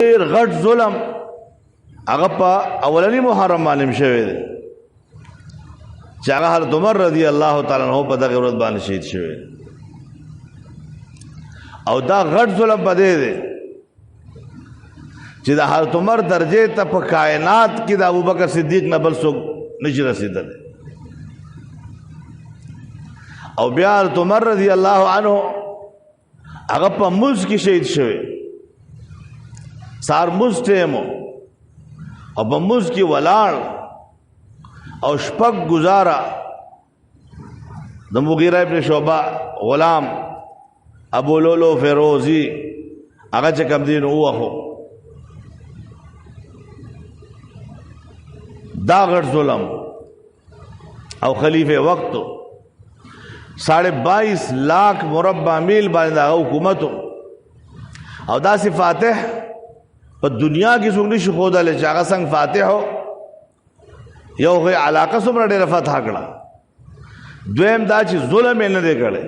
ډېر غټ ظلم هغه په اولنی محرم باندې شوی دی چې هغه حضرت عمر رضی الله تعالی عنہ په دغه ورځ باندې شهید شوی او دا غټ ظلم پدې دی چې د حضرت عمر درجه ته په کائنات کې د ابوبکر صدیق نه بل څوک نشي رسیدلی او بیا حضرت عمر رضی الله عنه هغه په مز کې شهید شوی سار مز ټیمو او په مز کې ولاړ او شپږ گزارا د مغیره ابن شعبہ غلام ابو لولو فیروزی هغه چې کوم دین وو دا غټ ظلم او خلیفہ وقت 22.5 لاکھ مربع میل باندې حکومت او دا سی فاتح په دنیا کې څنګه شي خودا له چاغه څنګه فاتح هو یو غي علاقه سمره ډېره فتح کړه دویم دا چې ظلم نه دی کړی